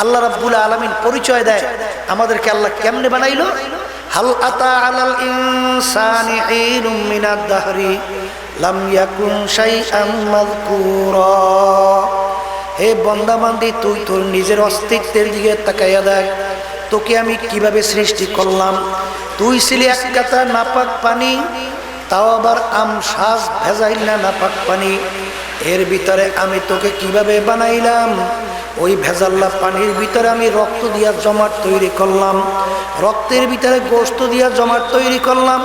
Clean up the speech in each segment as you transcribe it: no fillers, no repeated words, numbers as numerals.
আল্লাহ রাব্বুল আলামিন পরিচয় দেয় আমাদেরকে আল্লাহ কেমনে বানাইলো। হাল আতা আলাল ইনসানি হিনুম মিনাদ দাহরি লাম ইয়াকুন শাইআম মাযকুরা। হে বান্দা বান্দি, তুই তোর নিজের অস্তিত্বের দিকে তাকাইয়া দেখ, তোকে আমি কিভাবে সৃষ্টি করলাম। তুই ছিলি এক কাতা নাপাক পানি, তাও আবার আমসাজ ভেজাইল না নাপাক পানি। এর ভিতরে আমি তোকে কিভাবে বানাইলাম, ওই ভেজাল্লা পানির ভিতরে আমি রক্ত দিয়া জমাট তৈরি করলাম, রক্তের ভিতরে গোশত দিয়া জমাট তৈরি করলাম,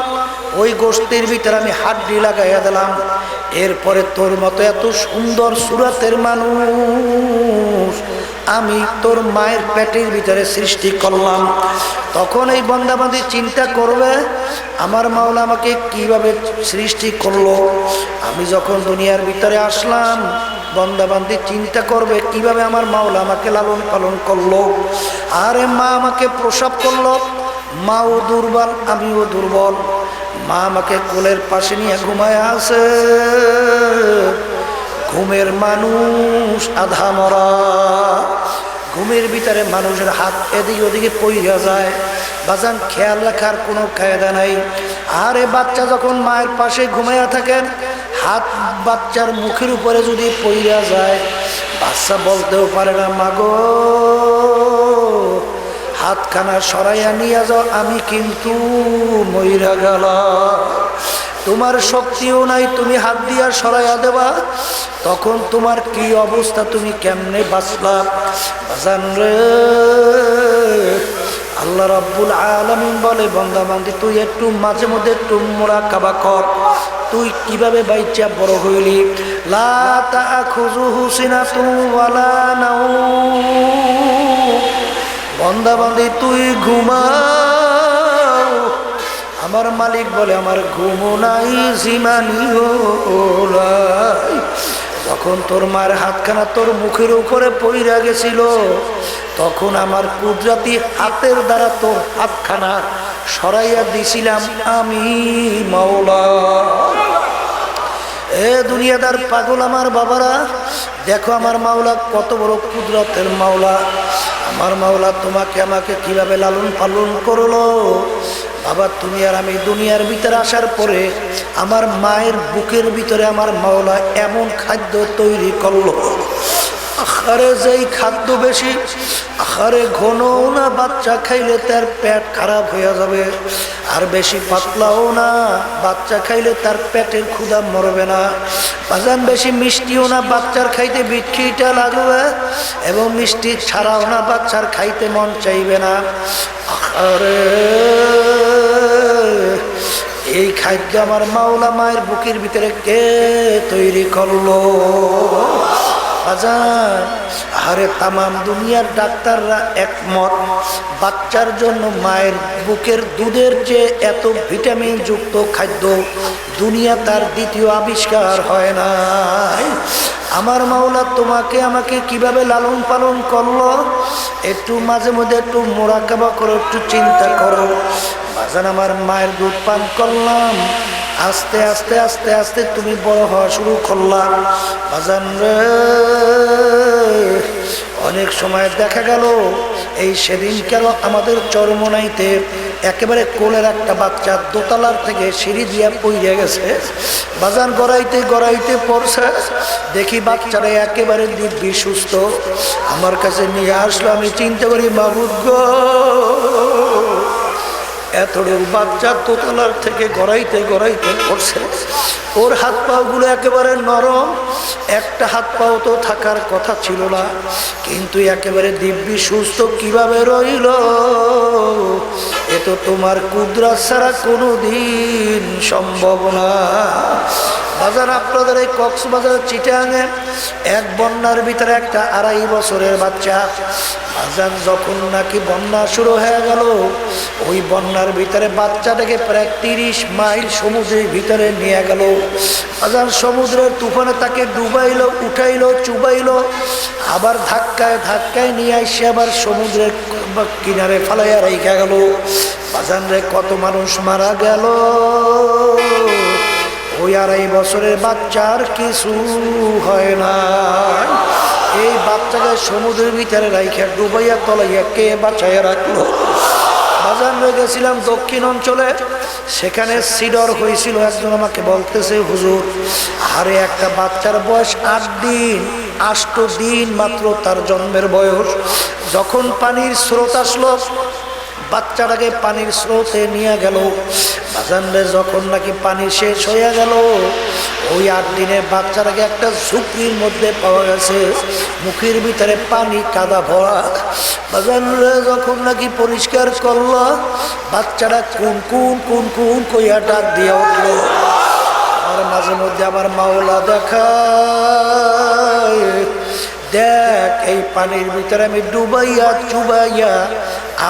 ওই গোশতের ভিতরে আমি হাড্ডি লাগাইয়া দিলাম। এরপরে তোর মতো এত সুন্দর সুরাতের মানুষ আমি তোর মায়ের পেটের ভিতরে সৃষ্টি করলাম। তখন এই বান্দাবান্দি চিন্তা করবে, আমার মাওলা আমাকে কিভাবে সৃষ্টি করলো। আমি যখন দুনিয়ার ভিতরে আসলাম, বান্দাবান্দি চিন্তা করবে কিভাবে আমার মাওলা আমাকে লালন পালন করলো। আরে মা আমাকে প্রসব করলো, মাও দুর্বল আমিও দুর্বল, মা আমাকে কোলের পাশে নিয়ে ঘুমায় আছে, ঘুমের মানুষ আধা মরা। ঘুমের ভিতরে মানুষের হাত এদিকে ওদিকে পইরা যায়, বাজান খেয়াল রাখার কোনো কায়দা নাই। আরে বাচ্চা যখন মায়ের পাশে ঘুমাইয়া থাকেন, হাত বাচ্চার মুখের উপরে যদি পইরা যায়, বাচ্চা বলতেও পারে না মাগো হাতখানা সরাইয়া নিয়ে যাও, আমি কিন্তু মইরা গেলাম। তোমার শক্তিও নাই, তুমি হাত দিয়া সরাইয়া দেবা, তখন তোমার কি অবস্থা, তুমি কেমনে বাঁচলা। বাজান রে, আল্লাহ রাব্বুল আলামিন বলে বান্দা বান্দি তুই একটু মাঝে মধ্যে একটু মুরাকাবা কর, তুই কিভাবে বাইচা বড় হইলি। লা তাখুযুহু সিনাতুন ওয়ালা নাওম। বান্দা বান্দি তুই ঘুমাও, আমার মালিক বলে আমার ঘুমো নাই জিমানিও নাই। যখন তোর মায়ের হাতখানা তোর মুখের উপরে পইরা গেছিল, তখন আমার কুদরতি হাতের দ্বারা তোর হাতখানা সরাইয়া দিছিলাম আমি মাওলা। এ দুনিয়াদার পাগল আমার বাবারা, দেখো আমার মাওলা কত বড় কুদরতের মাওলা। আমার মাওলা তোমাকে আমাকে কিভাবে লালন পালন করলো। বাবা তুমি আর আমি দুনিয়ার ভিতরে আসার পরে আমার মায়ের বুকের ভিতরে আমার মাওলা এমন খাদ্য তৈরি করলো, আহারে যেই খাদ্য বেশি, আহারে ঘন না, বাচ্চা খাইলে তার পেট খারাপ হয়ে যাবে। আর বেশি পাতলাও না, বাচ্চা খাইলে তার পেটের ক্ষুধা মরবে না। বাজান বেশি মিষ্টিও না, বাচ্চার খাইতে বিটখিটা লাগবে, এবং মিষ্টি ছাড়াও না, বাচ্চার খাইতে মন চাইবে না। আহারে এই খাদ্য আমার মাওলা মায়ের বুকের ভিতরে কে তৈরি করলো। আরে তামাম দুনিয়ার ডাক্তাররা একমত, বাচ্চার জন্য মায়ের বুকের দুধের চেয়ে এত ভিটামিন যুক্ত খাদ্য দুনিয়া তার দ্বিতীয় আবিষ্কার হয় নাই। আমার মাওলা তোমাকে আমাকে কিভাবে লালন পালন করলো, একটু মাঝে মধ্যে একটু মুরাকাবা করো, একটু চিন্তা করো। বাজান আমার মায়ের দুধ পান করলাম, আস্তে আস্তে আস্তে আস্তে তুমি বড় হওয়া শুরু করলাম। বাজান রে, অনেক সময় দেখা গেল এই সেদিন কেন আমাদের চরমনাইতে একেবারে কোলের একটা বাচ্চা দোতলার থেকে সিঁড়ি দিয়া পইরে গেছে। বাজান গড়াইতে গড়াইতে পড়ছে, দেখি বাচ্চারা একেবারে দিব্যি সুস্থ। আমার কাছে নিয়ে আসলো, আমি চিন্তা করি মাবুদ গো, এতটুকু বাচ্চা দোতলার থেকে গড়াইতে গড়াইতে পড়ছে, ওর হাত পাগুলো একেবারে নরম, একটা হাত পাও তো থাকার কথা ছিল না, কিন্তু একেবারে দিব্যি সুস্থ কিভাবে রইল। এ তো তোমার কুদরত ছাড়া কোনোদিন সম্ভব না। বাজার আপনাদের এই কক্সবাজার চিটাঙে এক বন্যার ভিতরে একটা 2.5 বছরের বাচ্চা, বাজার যখন নাকি বন্যা শুরু হয়ে গেল, ওই বন্যার ভিতরে বাচ্চাটাকে প্রায় 30 মাইল সমুদ্রের ভিতরে নিয়ে গেল। বাজার সমুদ্রের তুফানে তাকে ডুবাইলো, উঠাইলো, চুবাইলো, আবার ধাক্কায় ধাক্কায় নিয়ে আসে আবার সমুদ্রের কিনারে ফালাইয়া রেখে গেল। বাজান রে, কত মানুষ মারা গেল। ওই 2.5 বছরের বাচ্চার কিছু হয় না। এই বাচ্চাকে সমুদ্রের ভিতরে রাইখা ডুবাইয়া তলাইয়া কে বাঁচাইয়া রাখলো? বাজার হয়ে গেছিলাম দক্ষিণ অঞ্চলে, সেখানে সিডর হয়েছিল। একজন আমাকে বলতেছে, হুজুর আরে একটা বাচ্চার বয়স 8 দিন, 8 দিন মাত্র তার জন্মের বয়স। যখন পানির স্রোত আসলো, বাচ্চাটাকে পানির স্রোতে নিয়ে গেল। বাজানরে যখন নাকি পানি শেষ হয়ে গেল, ওই 8 দিনের বাচ্চাটাকে একটা ঝুঁকির মধ্যে পাওয়া গেছে, মুখের ভিতরে পানি কাদা ভরা। বাজানরে যখন নাকি পরিষ্কার করলো, বাচ্চাটা কুন কুন কুন কুন কইয়া ডাক দিয়ে উঠলো। আর মাঝে মধ্যে আমার মাওলা দেখায়, দেখ এই পানির ভিতরে আমি ডুবাইয়া চুবাইয়া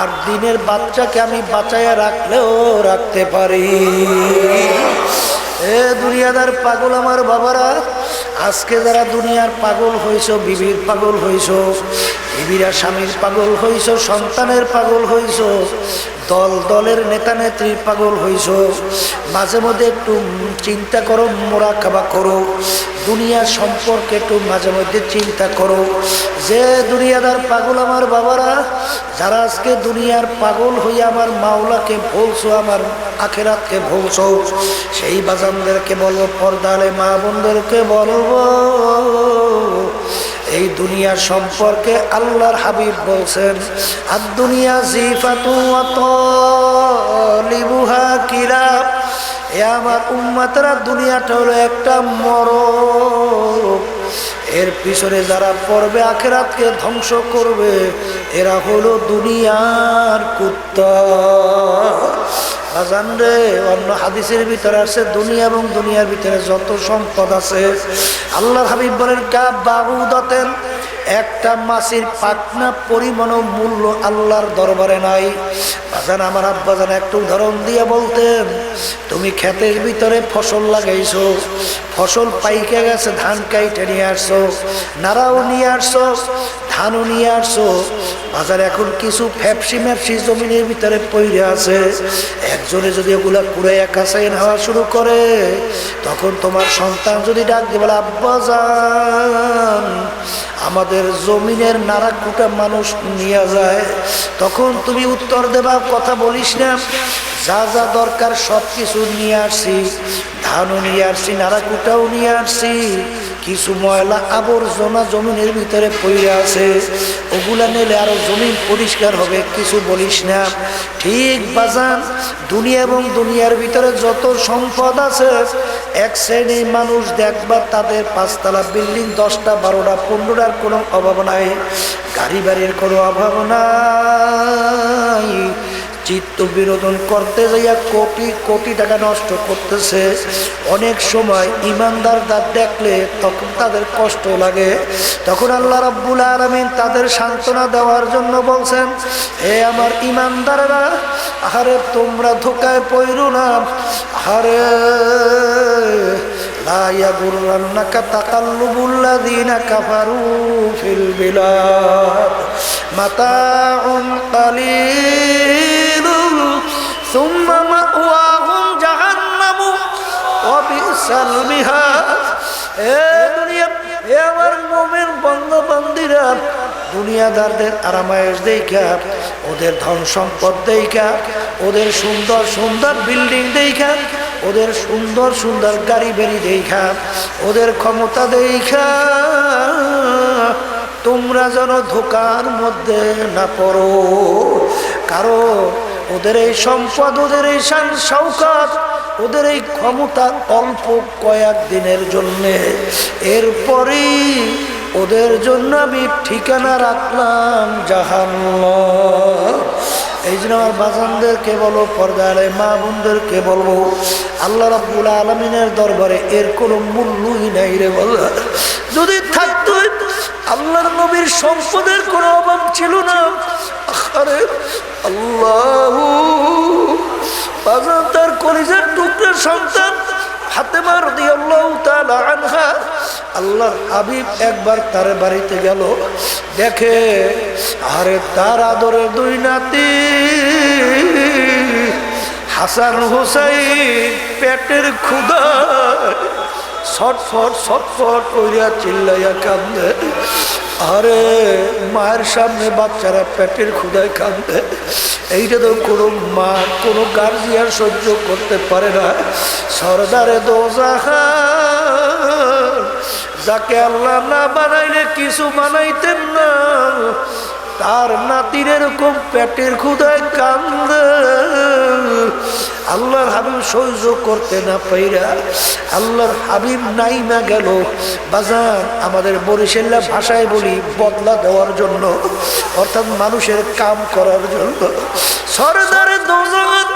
8 দিনের বাচ্চাকে আমি বাঁচাইয়া রাখলেও রাখতে পারি। এ দুনিয়াদার পাগল আমার বাবারা, আজকে যারা দুনিয়ার পাগল হইছ, বিবির পাগল হইছ, বিবিরা স্বামীর পাগল হইছ, সন্তানের পাগল হইছ, দল দলের নেতা নেত্রীর পাগল হইছ, মাঝে মধ্যে একটু চিন্তা করো, মোরাকাবা করো, দুনিয়ার সম্পর্কে একটু মাঝে মধ্যে চিন্তা করো। যে দুনিয়াদার পাগল আমার বাবারা, যারা আজকে দুনিয়ার পাগল হইয়া আমার মাওলাকে ভুলছো, আমার আখেরাতকে ভুলছো, সেই বাজানদেরকে বলবো, পর্দালে মা বোনদেরকে বলবো, এই দুনিয়া সম্পর্কে আল্লাহর হাবিব বলছেন, আর দুনিয়া জিফাতু ওয়া তালিবুহা কিরাব। এ আমার উম্মতরা, দুনিয়াটা হলো একটা মরক, এর পিছনে যারা পড়বে আখিরাতকে ধ্বংস করবে, এরা হলো দুনিয়ার কুত্তা। আজান রে, অন্য হাদিসের ভিতরে আছে, দুনিয়া এবং দুনিয়ার ভিতরে যত সম্পদ আছে, আল্লাহর হাবিব বলেন, কাবাউদাতেন, একটা মাছের পাখনা পরিমাণও মূল্য আল্লাহর দরবারে নাই। বাজান আমার আব্বাজান একটা উদাহরণ দিয়ে বলতেন, তুমি ক্ষেতের ভিতরে ফসল লাগাইছো, ফসল পাইকে গেছে, ধান কাইটে নিয়ে আসছো, নাড়াও নিয়ে আসছো, ধানও নিয়ে আসছো, বাজার এখন কিছু ফ্যাপসি ম্যাপসি জমিনের ভিতরে পড়ে আছে। একজনে যদি ওগুলা কুড়ে কাছাই নেওয়া শুরু করে, তখন তোমার সন্তান যদি ডাক দিয়ে বলে, আব্বাজান আমাদের জমিনের নাড়া কুটা মানুষ নিয়ে যায়, তখন তুমি উত্তর দেবা, কথা বলিস না, যা যা দরকার সব কিছু নিয়ে আসছি, ধানও নিয়ে আসছি, নাড়া কুটাও নিয়ে আসছি, কিছু ময়লা আবর্জনা জমিনের ভিতরে পড়ে আছে, ওগুলা নিলে আরো জমিন পরিষ্কার হবে, কিছু বলিস না। ঠিক বাজান, দুনিয়া এবং দুনিয়ার ভিতরে যত সম্পদ আছে, এক শ্রেণীর মানুষ দেখবা তাদের 5 তলা বিল্ডিং, 10টা 12টা 15টার কোনো অভাব নাই, গাড়ি বাড়ির কোনো অভাব নাই, চিত্ত বিনোদন করতে যাইয়া কোটি কোটি টাকা নষ্ট করতেছে। অনেক সময় ইমানদারদের দেখলে তখন তাদের কষ্ট লাগে, তখন আল্লাহ রাব্বুল আলামিন তাদের সান্ত্বনা দেওয়ার জন্য বলছেন, হে আমার ইমানদাররা, আরে তোমরা ধোকায় পড়ো না, আরে লা ইয়াগুররান্নাকা তাকাল্লুবুল্লাযীনা কাফারু ফিল বিলাদ মাতাউন কালীলুন সুম্মা মাওয়াহুম জাহান্নামু ওয়া বিসাল মিহাদ। এ দুনিয়া, এ আমার মুমিন বান্দা-বান্দীরা, দুনিয়াদারদের আরামায়েশ দেখা, ওদের ধন সম্পদ দেখা, ওদের সুন্দর সুন্দর বিল্ডিং দেখা, ওদের সুন্দর সুন্দর গাড়ি বাড়ি দেখা, ওদের ক্ষমতা দেখা, তোমরা যেন ধোকার মধ্যে না পড়ো। কারণ ওদের এই সম্পদ, ওদের এই শান শৌকত, ওদের এই ক্ষমতা অল্প কয়েক দিনের জন্যে, এরপরই ওদের জন্য আমি ঠিকানা রাখলাম জাহান্নাম। এই জন্য আমার বাজানদেরকে বলো, পর্দারে মা বোনদেরকে বলবো, আল্লাহ রাব্বুল আলামিনের দরবারে এর কোনো মূল্যই নাই রে বলা। যদি থাকতো, আল্লাহর নবীর সম্পদের কোনো অভাব ছিল না। আরে আল্লাহ, বাজান তার কলিজার টুকরার সন্তান ফাতেমা রাদিয়াল্লাহু তাআলা আনহা, আল্লাহর হাবিব একবার তার বাড়িতে গেল, দেখে আরে তার আদরের 2 নাতি হাসান হুসাইন পেটের ক্ষুধায় ছটফট ছটফট কইরা চিল্লাইয়া কান্দে। আরে মায়ের সামনে বাচ্চারা পেটের ক্ষুধায় কাঁদে, এইটা তো কোনো মা কোনো গার্জিয়ান সহ্য করতে পারে না। সরদারে দোজাহান, যাকে আল্লাহ না বানাইলে কিছু বানাইতেন না, তার নাতির এরকম পেটের ক্ষুধায় কান্দে। আল্লাহর হাবিব সহ্য করতে না পাইরা আল্লাহর হাবিব নাইমা গেল বাজান, আমাদের বরিশাল্লা ভাষায় বলি বদলা দেওয়ার জন্য, অর্থাৎ মানুষের কাম করার জন্য। সরদারে দোজাহান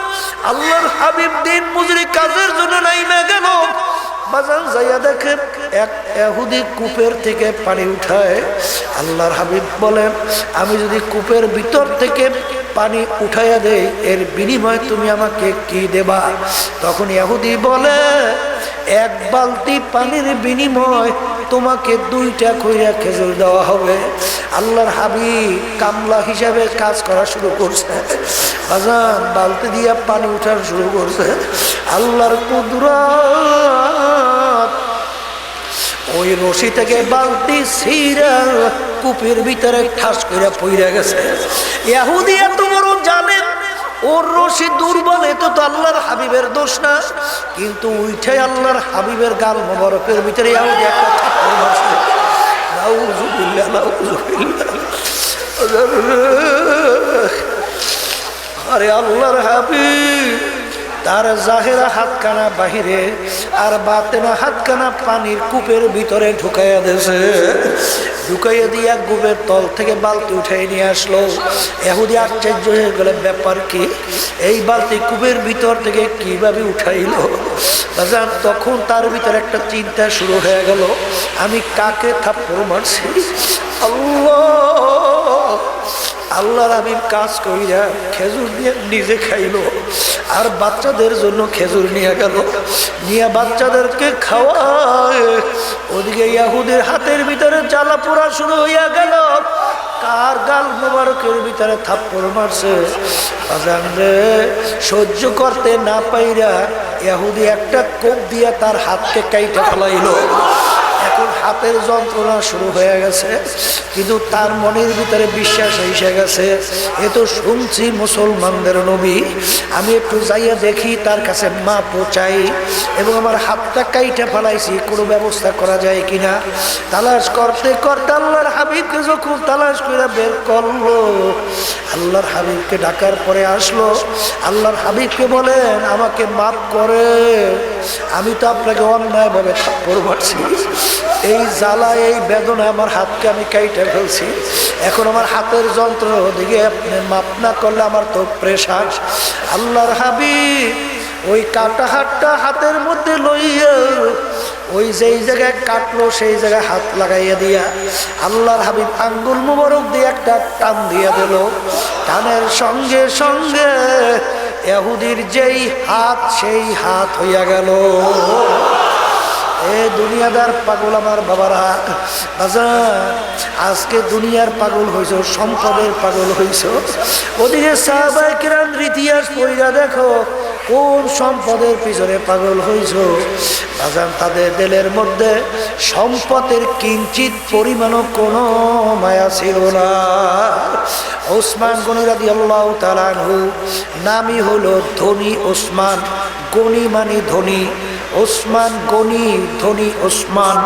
আল্লাহর হাবিব দিন মজুরি কাজের জন্য নাইমা গেল। বাজান যাইয়া দেখেন এক ইহুদি কূপের থেকে পানি উঠায়। আল্লাহর হাবিব বলেন, আমি যদি কূপের ভিতর থেকে পানি উঠাইয়া দেই, এর বিনিময়ে তুমি আমাকে কি দেবা? তখন ইহুদি বলে, এক বালতি পানির বিনিময় তোমাকে 2টা কইরা খেজুর দেওয়া হবে। আল্লাহর হাবিব কামলা হিসাবে কাজ করা শুরু করছে। বাজান বালতি দিয়া পানি উঠার শুরু করছে। আল্লাহর কুদরত, ওই রশি থেকে বালতি ছিঁড়া কূপের ভিতরে ঠাস করে পইরা গেছে। ইহুদি এত বড় জানেন, ওর রশি দুর্বল, এতো তো আল্লাহর হাবিবের দোষ না, কিন্তু উঠে আল্লাহর হাবিবের গাল মোবারকের ভিতরে ইহুদি একটা থাপ্পড় মারছে। নাউযুবিল্লাহ, নাউযুবিল্লাহ। আরে আল্লাহর হাবিব তার জাহেরা হাতখানা বাহিরে আর বাতেনা হাতখানা পানির কূপের ভিতরে ঢুকাইয়া দিয়েছে। ঢুকাইয়া দিয়া কূপের তল থেকে বালতি উঠাই নিয়ে আসলো। ইহুদি আশ্চর্য হয়ে গেল, ব্যাপার কি? এই বালতি কূপের ভিতর থেকে কিভাবে উঠাইলো? বাজান তখন তার ভিতরে একটা চিন্তা শুরু হয়ে গেল, আমি কাকে থাপ্পড় মারছি? আল্লাহর হাবিব কাজ করিয়া খেজুর নিয়ে নিজে খাইলো, আর বাচ্চাদের জন্য খেজুর নিয়ে গেল, নিয়ে বাচ্চাদেরকে খাওয়ায়। ওদিকে ইহুদির হাতের ভিতরে জ্বালা পোড়া শুরু হইয়া গেল। কার গাল মোবারকের ভিতরে থাপ্পড় মারছে? বাজান রে, সহ্য করতে না পাইরা ইহুদি একটা কোপ দিয়া তার হাতকে কাইটা ফেলাইলো। এখন হাতের যন্ত্রণা শুরু হয়ে গেছে, কিন্তু তার মনের ভিতরে বিশ্বাস এসে গেছে, এ তো শুনছি মুসলমানদের নবী, আমি একটু যাইয়া দেখি তার কাছে মা পৌঁছাই, এবং আমার হাতটা কাইটা ফেলাইছি, কোনো ব্যবস্থা করা যায় কিনা। তালাশ করতে করতে আল্লাহর হাবিবকে যখন তালাশ করে বের করলো, আল্লাহর হাবিবকে ডাকার পরে আসলো। আল্লাহর হাবিবকে বলেন, আমাকে মাফ করে, আমি তো আপনাকে অন্যায়ভাবে থাপ্পড় মারছি, এই জ্বালা এই বেদনা আমার হাতকে আমি কাইটে ফেলছি, এখন আমার হাতের যন্ত্র, দিকে আপনি মাপ না করলে আমার তো প্রেশার। আল্লাহর হাবিব ওই কাটা হাতটা হাতের মধ্যে লইয়া ওই যেই জায়গায় কাটলো সেই জায়গায় হাত লাগাইয়া দিয়া আল্লাহর হাবিব আঙ্গুল মুবারক দিয়ে একটা টান দিয়া দিল। টানের সঙ্গে সঙ্গে ইহুদির যেই হাত সেই হাত হইয়া গেল। এ দুনিয়াদার পাগল আমার বাবারা, আজকে দুনিয়ার পাগল হইছ, সম্পদের পাগল হইছ। ওদিকে সাহাবায়ে কেরাম ইতিহাস পড়িয়া দেখো কোন সম্পদের পিছনে পাগল হইছ। বাজান তাদের দিলের মধ্যে সম্পদের কিঞ্চিত পরিমাণও কোনো মায়া ছিল না। ওসমান গনি রাদিয়াল্লাহু তাআলা আনহু নামই হলো ধনী ওসমান, গনি মানে ধনী, ওসমান গনি, ধনী ওসমান।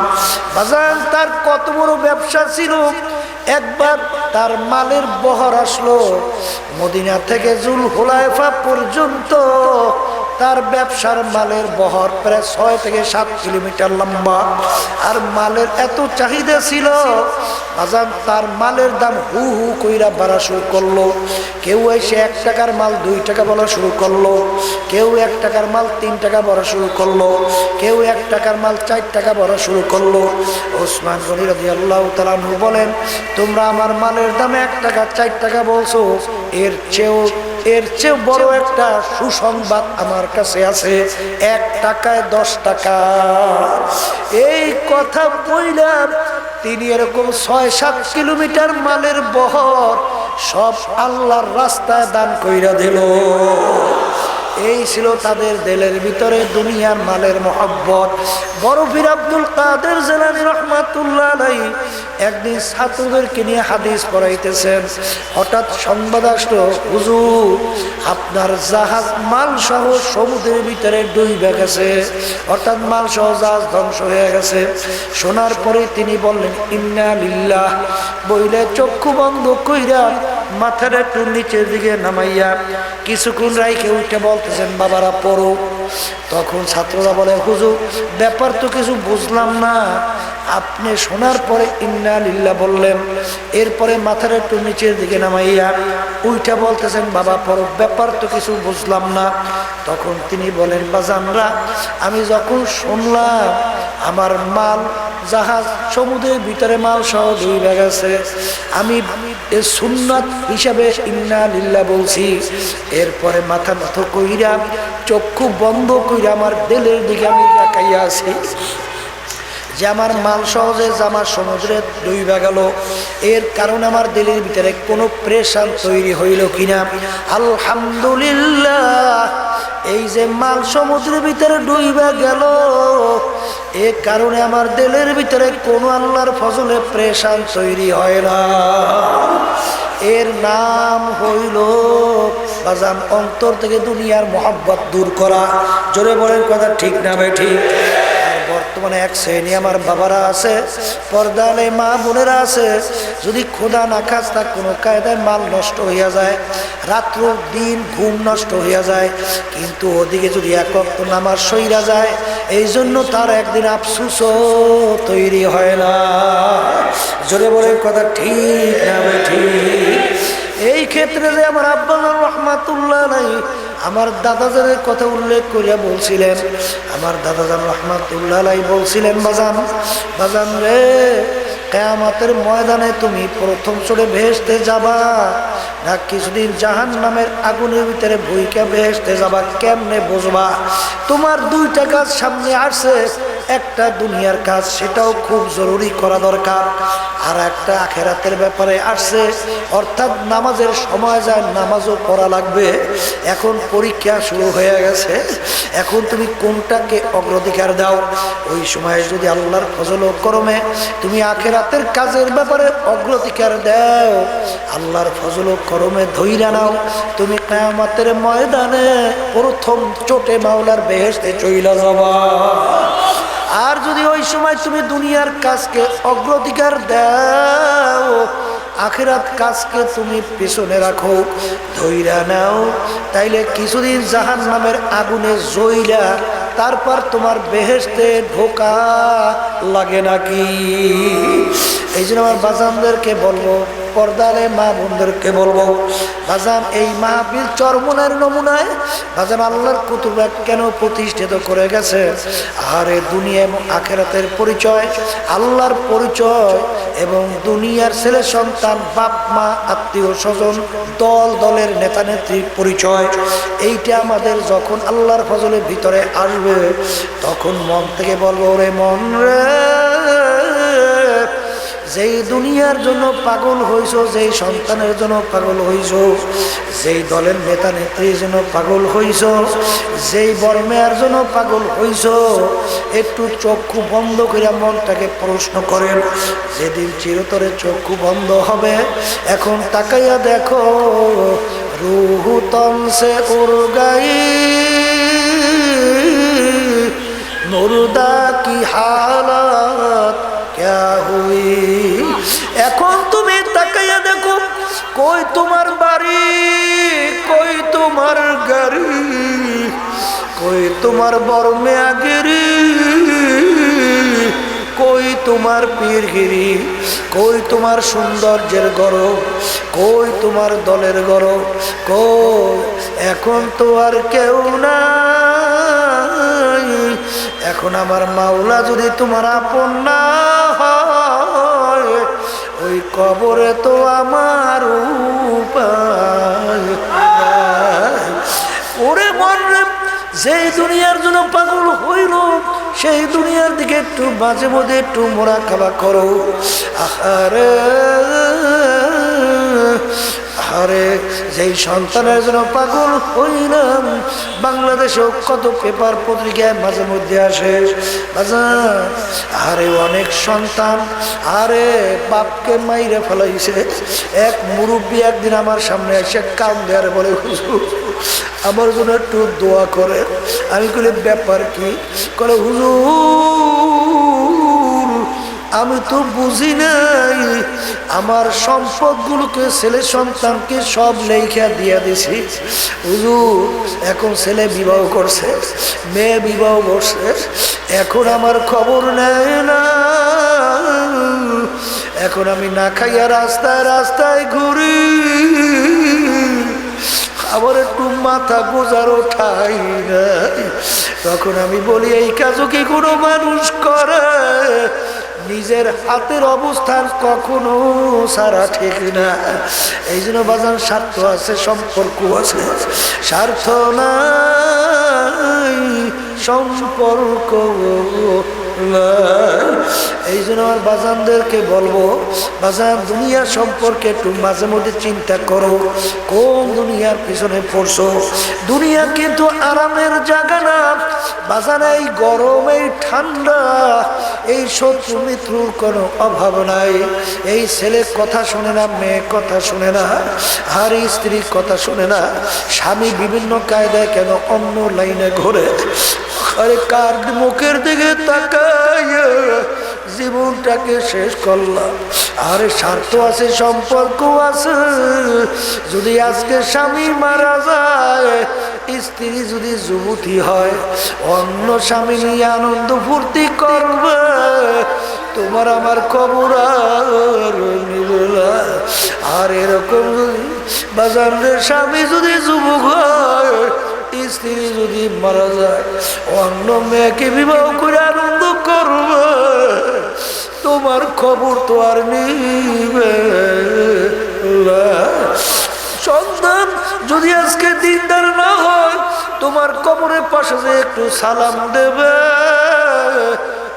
বাজান তার কত বড় ব্যবসা ছিল। একবার তার মালের বহর আসলো মদিনা থেকে জুলহুলাইফা পর্যন্ত, তার ব্যবসার মালের বহর প্রায় 6 থেকে 7 কিলোমিটার লম্বা। আর মালের এত চাহিদা ছিল বাজান, তার মালের দাম হু হু কইরা বাড়া শুরু করলো। কেউ এসে 1 টাকার মাল 2 টাকা বলা শুরু করলো, কেউ 1 টাকার মাল 3 টাকা বলা শুরু করলো, কেউ 1 টাকার মাল 4 টাকা বলা শুরু করলো। ওসমান গনি রাদিয়াল্লাহু তাআলা আনহু বলেন, তোমরা আমার মালের দাম 1 টাকা 4 টাকা বলছো, এর চেয়ে বড় একটা সুসংবাদ আমার কাছে আছে, 1 টাকায় 10 টাকা। এই কথা বললাম, তিনি এরকম 6-7 কিলোমিটার মালের বহর সব আল্লাহর রাস্তায় দান কইরা দিল। এই ছিল তাদের দিলের ভিতরে দুনিয়ার মালের মহব্বত। বড় পীর আব্দুল কাদের জিলানী রাহমাতুল্লাহ আলাইহি একদিন ছাত্রদেরকে নিয়ে হাদিস পড়াইতেছেন, হঠাৎ সংবাদ আসলো, হুজুর আপনার জাহাজ মাল সহ সমুদ্রের ভিতরে ডুবে গেছে, অর্থাৎ মাল সহ জাহাজ ধ্বংস হয়ে গেছে। শোনার পরে তিনি বললেন ইন্না লিল্লাহ, বইলে চক্ষু বন্ধ কইরা মাথার একটু নিচের দিকে নামাইয়া কিছুক্ষণ রাইখে উঠে বলতেছেন বাবারা পড়ো। তখন ছাত্ররা বলে হুজুর ব্যাপার তো কিছু বুঝলাম না। আপনি শোনার পরে ইন্না লিল্লাহ বললেন, এরপরে মাথার একটু নিচের দিকে নামাইয়া উইটা বলতেছেন বাবা পড়ো, ব্যাপার তো কিছু বুঝলাম না। তখন তিনি বলেন বাজানরা, আমি যখন শুনলাম আমার মাল জাহাজ সমুদ্রের ভিতরে মাল সহ ডুবে গেছে, আমি সুন্নাত হিসাবে ইন্না লিল্লাহ বলছি। এরপরে মাথা নত কইরা চক্ষু বন্ধ কইরা আমার দিলের দিকে আমি তাকাইয়া আছি যে আমার মাল সহজে আমার সমুদ্রে ডুইবা গেল, এর কারণে আমার দিলের ভিতরে কোনো প্রেশার তৈরি হইল কিনা। আলহামদুলিল্লাহ, এই যে মাল সমুদ্রের ভিতরে ডুইবা গেল, এ কারণে আমার দিলের ভিতরে কোনো আল্লাহর ফজলে প্রেশার তৈরি হয় না। এর নাম হইল বাজান অন্তর থেকে দুনিয়ার মোহাব্বত দূর করা। জোরে বলেন কথা ঠিক না ভাই ঠিক? বর্তমানে এক শ্রেণী আমার বাবারা আছে, পর্দালে মা বোনেরা আছে, যদি খোদা না খাস্তা কোনো কায়দায় মাল নষ্ট হইয়া যায়, রাত্র দিন ঘুম নষ্ট হইয়া যায়, কিন্তু ওদিকে যদি এক ওয়াক্ত নামাজ সইরা যায়, এই জন্য তার একদিন আফসোসও তৈরি হয় না। জোরে বলে কথা ঠিক না ভাই ঠিক? এই ক্ষেত্রে যে আমার আব্বা রহমাতুল্লাহ নাই আমার দাদাজানের কথা উল্লেখ করিয়া বলছিলেন, আমার দাদাজান রহমাতুল্লাহ আলাইহি বলছিলেন বাজান, বাজান রে কিয়ামতের ময়দানে তুমি প্রথম চড়ে বেহেশতে যাবা না কিছুদিন জাহান্নামের আগুনের ভিতরে ভুইকা বেহেশতে যাবা, কেমনে বুঝবা? তোমার দুইটা কাজ সামনে আসছে, একটা দুনিয়ার কাজ, সেটাও খুব জরুরি করা দরকার, আর একটা আখেরাতের ব্যাপারে আসছে, অর্থাৎ নামাজের সময় যায়, নামাজও পড়া লাগবে। এখন পরীক্ষা শুরু হয়ে গেছে, এখন তুমি কোনটাকে অগ্রাধিকার দাও? ওই সময়ে যদি আল্লাহর ফজল ও করমে তুমি আখেরাতের কাজের ব্যাপারে অগ্রাধিকার দাও, আল্লাহর ফজল ও করমে ধইরা নাও, তুমি কিয়ামতের ময়দানে প্রথম চোটে মাওলার বেহেশতে চইলা যাবা। আর যদি ওই সময় তুমি দুনিয়ার কাজকে অগ্রাধিকার দাও, আখিরাত কাজকে তুমি পিছনে রাখো, ধইরা নাও, তাইলে কিছুদিন জাহান্নামের আগুনে জ্বইলা তারপর তোমার বেহেশতে ঢোকা লাগে নাকি? এই জন্য আমার বাজানদেরকে বলবো, পর্দারে মা বোনদেরকে বলবো, বাজান এই মাহফিল চরমনের নমুনায় বাজান আল্লাহর কুতুবা কেন প্রতিষ্ঠিত করে গেছে? আর এই দুনিয়া এবং আখেরাতের পরিচয়, আল্লাহর পরিচয় এবং দুনিয়ার ছেলে সন্তান, বাপ মা, আত্মীয় স্বজন, দল দলের নেতা নেত্রীর পরিচয়, এইটা আমাদের যখন আল্লাহর ফজলের ভিতরে আসবে, তখন মন থেকে বলবো রে মন রে, যেই দুনিয়ার জন্য পাগল হইছো, যেই সন্তানের জন্য পাগল হইছো, যেই দলের নেতা নেত্রীর জন্য পাগল হইছো, যেই বর্মেয়ার জন্য পাগল হইছো, একটু চক্ষু বন্ধ করে মনটাকে প্রশ্ন করেন, যেদিন চিরতরে চক্ষু বন্ধ হবে, এখন তাকাইয়া দেখো, রূহ তন সে উড় গাই, মুর্দা কি হালাত ক্যা হুই। এখন তুমি তাকাইয়া দেখো, কই তোমার বাড়ি, কই তোমার গাড়ি, কই তোমার বর্মেয়াগিরি, কই তোমার পীরগিরি, কই তোমার সৌন্দর্যের গরব, কই তোমার দলের গরব, কই? এখন তো আর কেউ নাই। এখন আমার মাওলা যদি তোমার আপন না হয়, ওই কবরে তো আমার উপায় নাই। ওরে মন রে, যেই দুনিয়ার জন্য পাগল হইল, সেই দুনিয়ার দিকে একটু মাঝে মধ্যে একটু মোরাকাবা করো। আহারে আরে যেই সন্তানের জন্য পাগল হইলাম, বাংলাদেশেও কত পেপার পত্রিকায় মাঝে মধ্যে আসে বাজান। আরে অনেক সন্তান আরে বাপকে মাইরে ফেলাইছে। এক মুরব্বী একদিন আমার সামনে এসে কান্দে আর বলে, হুজুর আমার জন্য একটু দোয়া করে। আমি বলি ব্যাপার কি? করে হুজুর আমি তো বুঝি নাই, আমার সম্পদগুলোকে ছেলে সন্তানকে সব লেখা দিয়া দিছি হুজুর। এখন ছেলে বিবাহ করছে, মেয়ে বিবাহ করছে, এখন আমার খবর নেয় না। এখন আমি না খাইয়া রাস্তায় রাস্তায় ঘুরি, আবার একটু মাথা গোজারও ঠাই নাই। তখন আমি বলি এই কাজও কি কোনো মানুষ করে? নিজের হাতের অবস্থান কখনো সারা ঠিক না। এই জন্য বাজান স্বার্থ আছে, সম্পর্ক আছে, স্বার্থ নাই সম্পর্ক নাই। এই জন্য আমার বাজানদেরকে বলবো, বাজান দুনিয়া সম্পর্কে একটু মাঝে মধ্যে চিন্তা করো। কোন দুনিয়ার পিছনে পড়ছো? দুনিয়া কিন্তু আরামের জায়গা না বাজান। এই গরম, এই ঠান্ডা, এই শত্রু মিত্রুর কোনো অভাব নাই। এই ছেলে কথা শোনে না, মেয়ে কথা শোনে না, আর স্ত্রী কথা শোনে না। স্বামী বিভিন্ন কায়দায় কেন অন্য লাইনে ঘোরে। আরে কার মুখের দিকে তাকাইয়া জীবনটাকে শেষ করলাম। আরে স্বার্থ আছে, সম্পর্ক আছে। যদি আজকে স্বামী মারা যায়, স্ত্রী যদি যুবতী হয়, অন্য স্বামী নিয়ে আনন্দ ফুর্তি করবে, তোমার আমার খবর আর নিবে না। আর এরকম যদি বাজারের স্বামী যদি যুবক হয়, স্ত্রী যদি মারা যায়, অন্য মেয়েকে বিবাহ করে আনন্দ করবে, তোমার খবর তো আর নিবে না। সন্তান যদি আজকে দিনদার না হয়, তোমার কবরের পাশে যে একটু সালাম দেবে,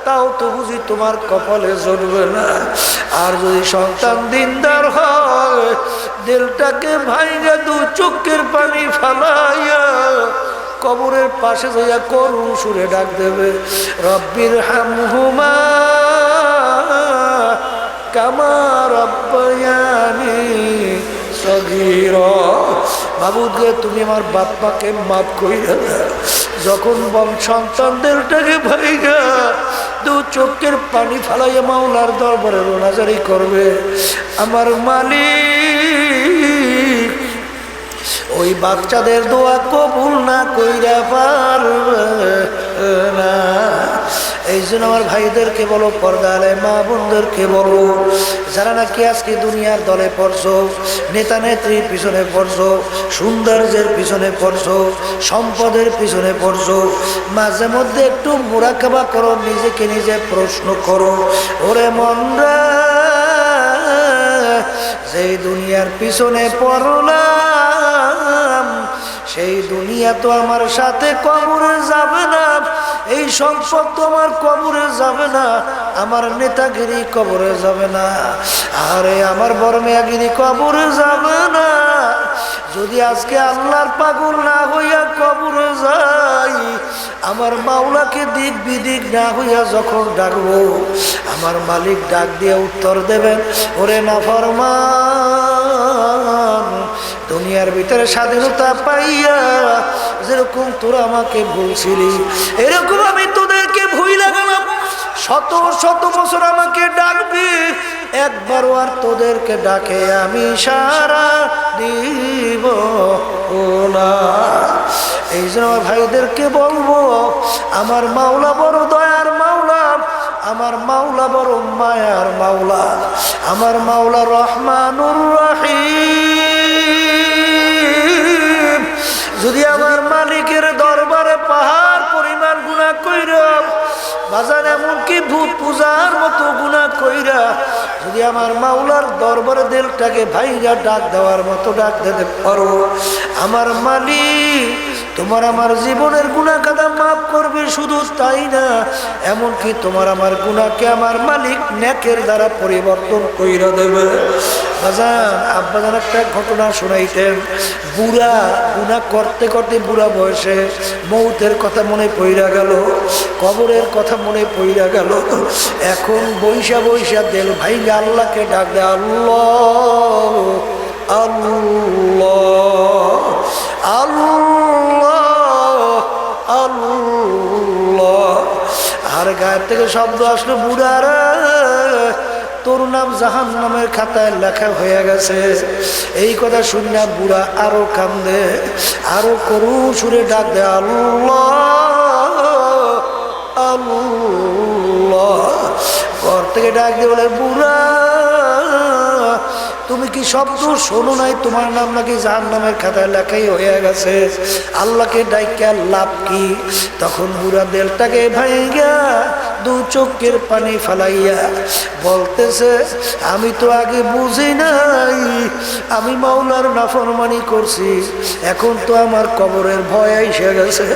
তাও তো বুঝি তোমার কপালে জড়বে না। আর যদি সন্তান দিনদার হয়, দিলটাকে ভাইয়া দু চোখের পানি ফালাইয়া কবরের পাশে যাইয়া করুণ সুরে ডাক দেবে, রব্বির হামহুমা কামা রব্বায়ানি সগীরা। বাবুকে তুমি আমার বাপ মাকে মাফ কইরা দাও। যখন সন্তানদেরটাকে ভাইগা দু চোখের পানি ফালাইয়া মাওলার দরবারে রোনাজারি করবে, আমার মালিক ওই বাচ্চাদের দোয়া কবুল না কইরা পারবে না। এই জন্য আমার ভাইদেরকে বলো, পর্দালে মা বোনদেরকে বলো, যারা নাকি আজকে দুনিয়ার দলে পড়ছো, নেতা নেত্রীর পিছনে পড়ছো, সৌন্দর্যের পিছনে পড়ছো, সম্পদের পিছনে পড়ছো, মাঝে মধ্যে একটু মুরাকাবা করো, নিজেকে নিজে প্রশ্ন করো, ওরে মনরা যেই দুনিয়ার পিছনে পড়লাম, সেই দুনিয়া তো আমার সাথে কবরে যাবে না, এই সম্পদ তো আমার কবরে যাবে না, আমার নেতাগিরি কবরে যাবে না, আরে আমার বর্মেয়াগিরি কবরে যাবে না। যদি আজকে আল্লাহর পাগল না হইয়া কবরে যাই, আমার মাওলাকে দিক বিদিক না হইয়া যখন ডাকবো, আমার মালিক ডাক দিয়ে উত্তর দেবেন, ওরে নাফরমান, দুনিয়ার ভিতরে স্বাধীনতা পাইয়া যেরকম তোরা আমাকে ভুলছিলি, এরকম আমি তোদেরকে ভুইলা গেলাম। শত শত বছর আমাকে ডাকবি, একবারও আর তোদেরকে ডাকে আমি সারা দিব না। এই জন্য আমার ভাইদেরকে বলবো, আমার মাওলা বড় দয়ার মাওলা, আমার মাওলা বড় মায়ার মাওলা, আমার মাওলা রহমানুর রহিম। যদি আমার মালিকের দরবারে পাহাড় পরিমাণ গুনাহ কইরা, বাজার এমনকি ভূত পূজার মতো গুনাহ কইরা যদি আমার মাওলার দরবারে দিলটাকে ভাইরা ডাক দেওয়ার মতো ডাক দিতে পারো, আমার মালিক তোমার আমার জীবনের গুনাহ কাদা মাফ করবে। শুধু তাই না, এমনকি তোমার আমার গুনাহকে আমার মালিক নেকের দ্বারা পরিবর্তন কইরা দেবে। বাজান আব্বাজান একটা ঘটনা শোনাইতেন। বুড়া গুনাহ করতে করতে বুড়া বয়সে মৌতের কথা মনে পইরা গেল, কবরের কথা মনে পইরা গেল। এখন বৈশা বৈশা দেল ভাই আল্লাহকে ডাক দে, আল্লাহ আল্লাহ আল্লাহ আল্লাহ। আর গায়ের থেকে শব্দ আসলো, বুড়ারা তোর নাম জাহান্নামের খাতায় লেখা হয়ে গেছে। এই কথা শুনে বুড়া আরো কান্দে, আরো করুণ সুরে ডাক দে, আল্লাহ আল্লাহ। ঘর থেকে ডাক দিয়ে বলে, বুড়া তুমি কি শব্দ শোনো নাই? তোমার নাম নাকি জাহান্নামের খাতায় লেখাই হয়ে গেছে। আল্লাহকে ডাইকা লাভ কি? তখন বুড়া দেলটাকে ভাইগা দু চোখের পানি ফালাইয়া বলতেছে, আমি তো আগে বুঝি নাই, আমি মাওলার নাফরমানি করছি। এখন তো আমার কবরের ভয় এসে গেছে,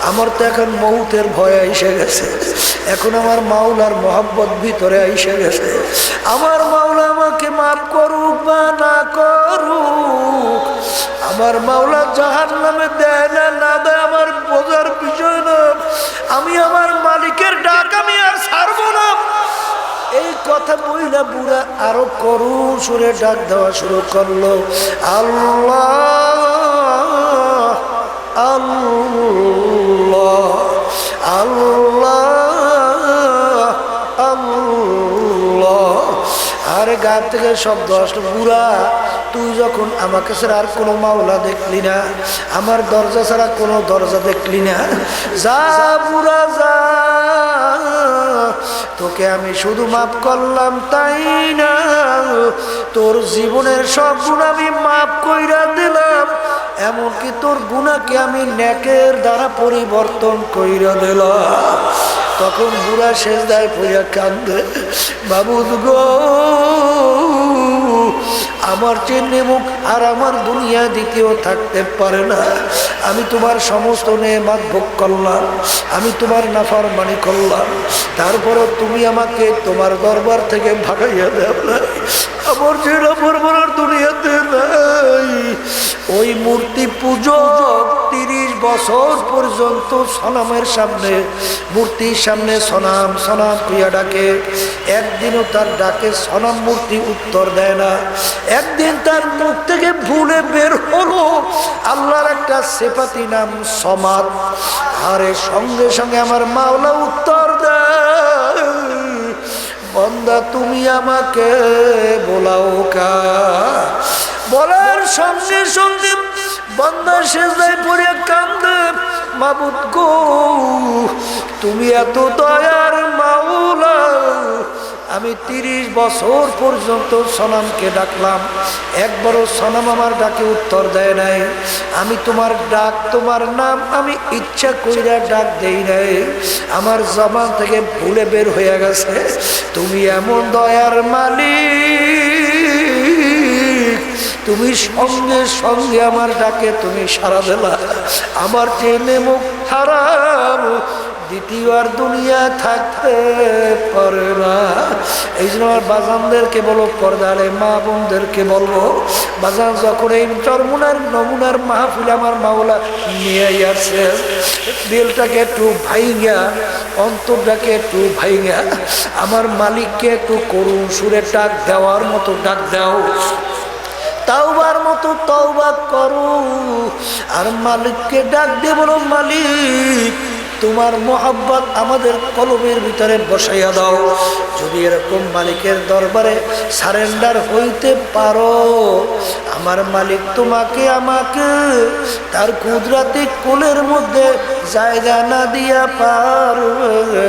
আমার তো এখন মৌতের ভয় এসে গেছে। এখন আমার মাওলার মহব্বত ভিতরে এসে গেছে। আমার মাওলা আমাকে মাফ করুক বা না করুক, আমার মাওলা জাহান্নামে দেয় না না দেয় আমার বোঝার বিষয় না। আমি আমার মালিকের ডাক আমি আর ছাড়বো না। এই কথা বইলা বুড়া আরো করুণ সুরে ডাক দেওয়া শুরু করলো, আল্লাহ আল্লাহ আল্লাহ আল্লাহ। আর গা থেকে শব্দ আসলো, বুড়া তুই যখন আমাকে ছাড়া আর কোনো মাওলা দেখলি না, আমার দরজা ছাড়া কোনো দরজা দেখলি না, যা বুড়া যা, তোকে আমি শুধু মাফ করলাম তাই না, তোর জীবনের সব গুনাহ আমি মাফ কইরা দিলাম, এমনকি তোর গুনাহকে আমি নেকের দ্বারা পরিবর্তন কইরা দিলাম। তখন বুড়া সেজদায় পড়িয়া কান্দে, বাবুদ গো, আমার চেয়ে মুখ আর আমার দুনিয়া দ্বিতীয় থাকতে পারে না। আমি তোমার সমস্ত নেয়ামত ভোগ করলাম, আমি তোমার নাফরমানি করলাম, তারপরও তুমি আমাকে তোমার দরবার থেকে ভাগাইয়া দেও না। আমার যে নাফরমানের দুনিয়াতে নাই। ওই মূর্তি পুজো 30 বছর পর্যন্ত সনামের সামনে, মূর্তির সামনে সনাম সনাম কইয়া ডাকে। একদিনও তার ডাকে সনাম মূর্তি উত্তর দেয় না। একদিন তার মুখ থেকে ভুলে বের হলো আল্লাহর একটা সিফাতি নাম সমাদ। আরে সঙ্গে সঙ্গে আমার মাওলা উত্তর দেয়, বান্দা তুমি আমাকে বোলাও কা। বলার সঙ্গে সঙ্গে বান্দা সেজদায় পড়ে কান্দে, মাবুদ গো, তুমি এত দয়ার মাওলা, আমি 30 বছর পর্যন্ত সনামকে ডাকলাম, একবারও সনাম আমার ডাকে উত্তর দেয় নাই। আমি তোমার ডাক, তোমার নাম আমি ইচ্ছা কইরা ডাক দেই নাই, আমার জবান থেকে ভুলে বের হয়ে গেছে। তুমি এমন দয়ার মালিক, তুমি সঙ্গে সঙ্গে আমার ডাকে তুমি সাড়া দিলা। আমার চেনে মুখ হারাম দ্বিতীয় আর দুনিয়া থাকতে পারে না। এই জন্য আমার বাজানদেরকে বলো, পর্দারে মা বোনদেরকে বলবো, বাজান যখন এই চরমুনার নমুনার মাহফিল আমার মাওলা নিয়ে আসছে, দিলটাকে একটু ভাইঙ্গা, অন্তরটাকে একটু ভাইঙ্গা আমার মালিককে একটু করুণ সুরে ডাক দেওয়ার মতো ডাক দাও, তাওবার মতো তওবা করো। আর মালিককে ডাক দিয়ে বলো, মালিক তোমার মোহাব্বত আমাদের কলবের ভিতরে বসাইয়া দাও। যদি এরকম মালিকের দরবারে সারেন্ডার হইতে পারো, আমার মালিক তোমাকে আমাকে তার কুদরতি কোলের মধ্যে জায়গা না দিয়া পারবে